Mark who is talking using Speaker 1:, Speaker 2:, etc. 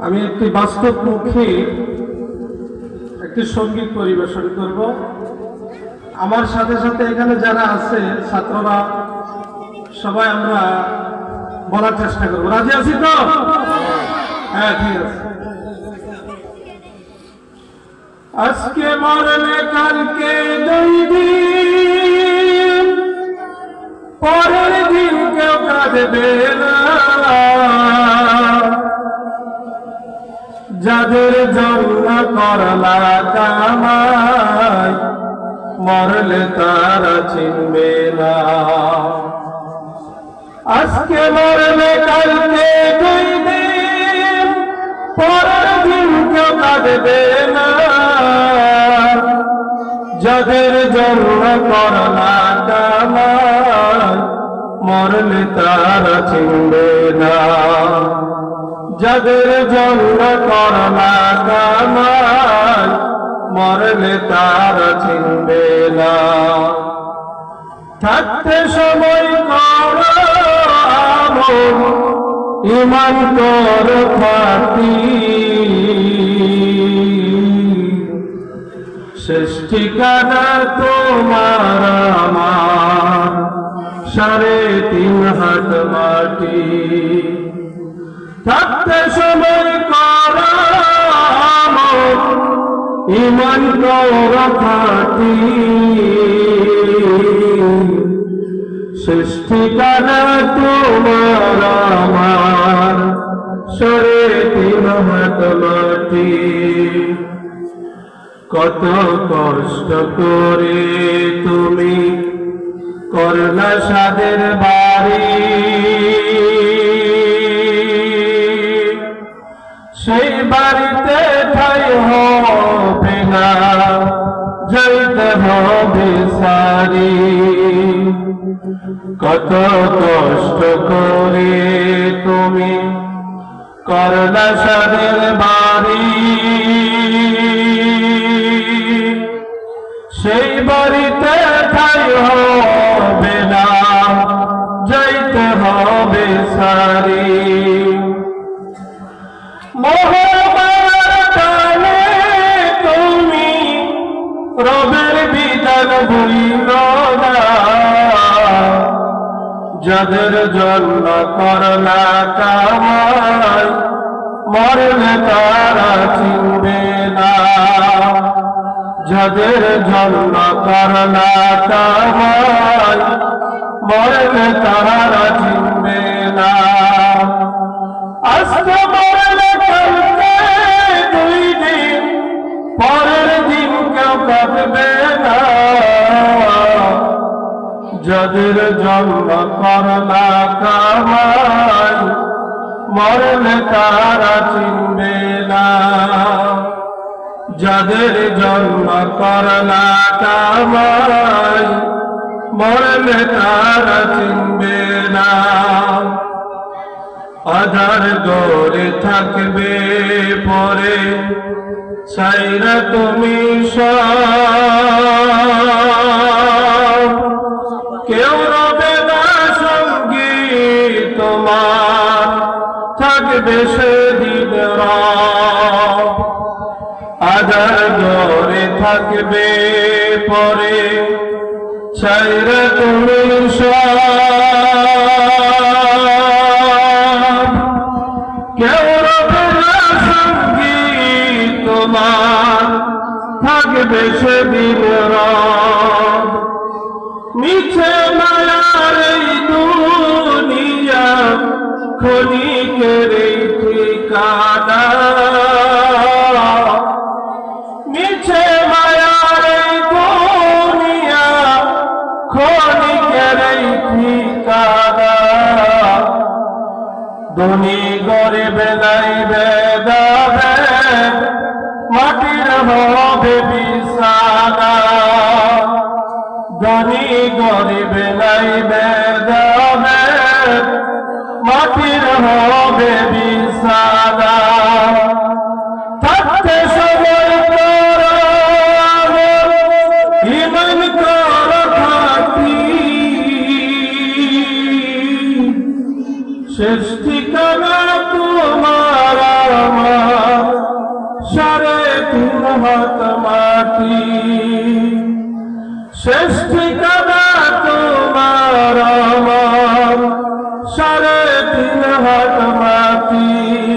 Speaker 1: আমি একটি বাস্তবমুখী একটি সঙ্গীত পরিবেশন করব। আমার সাথে সাথে এখানে যারা আছে ছাত্ররা সবাই আমরা বলার চেষ্টা করব। রাজি আছি তো? হ্যাঁ, ঠিক আছে। আজকে মরলে কালকে দুই দিন, পরের দিন কেউ কাঁদবে না। যাদের জন্য করলা কামাই, মরলে তারা চিনবে না। আজকে মরলে কালকে দুই দিন, পরের দিন কেউ কাঁদবে না। যাদের জন্য করলা কামাই, মরলে তারা চিনবে না। যাদের জন্য করলা কামাই, মরলে তারা চিনবে না। থাকতে সময় কর আমল, ঈমান কর খাঁটি। শেষ ঠিকানা তোমার আমার, 3.5 হাত মাটি। থাকতে সময় কর আমল, ঈমান কর খাঁটি। শেষ ঠিকানা তোমার আমার, 3.5 হাত মাটি। কত কষ্ট করে তুমি করলা সাদের বাড়ি, সেই বাড়িতে ঠাই হবে না, যাইতে হবে সারি। কত কষ্ট করে তুমি করলা সাদের বাড়ি, সেই বাড়িতে ঠাই হবে না, যাইতে হবে সারি। মোহমার টানে তুমি রবের বিধান ভুলিল না। যাদের জন্য করলা কামাই, মরলে তারা চিনবে না। যাদের জন্য করলা কামাই, মরলে তারা চিনবে না। আজকে মরলে কালকে দুই দিন, পরের দিন কেউ কাঁদবে না। যাদের জন্য করলা কামাই, মরলে তারা চিনবে না। যাদের জন্য করলা কামাই, মরলে তারা চিনবে না। আধার গড়ে থাকবে পরে, ছাইরা তুমি সব। কেউ রবে না সঙ্গী তোমার, থাকবে সেদিন রব। আধার গড়ে থাকবে পরে, ছাইরা তুমি সব। কেউ রবে না সঙ্গী তোমার, থাকবে সেদিন রব। মিছে মায়ার এই দুনিয়া, ক্ষণিকের এই ঠিকানা। মিছে মায়ার এই দুনিয়া, ক্ষণিকের এই ঠিকানা। ধনী গরিবে নাই ভেদাভেদ, মাটির হবে বিছানা। ধনী গরিবে নাই ভেদাভেদ, মাটির হবে বিছানা। থাকতে সময় কর আমল, ঈমান কর খাঁটি। শেষ ঠিকানা তোমার আমার, সাড়ে তিন হাত মাটি শেষ ঠিকানা তোমার আমার সাড়ে তিন হাত মাটি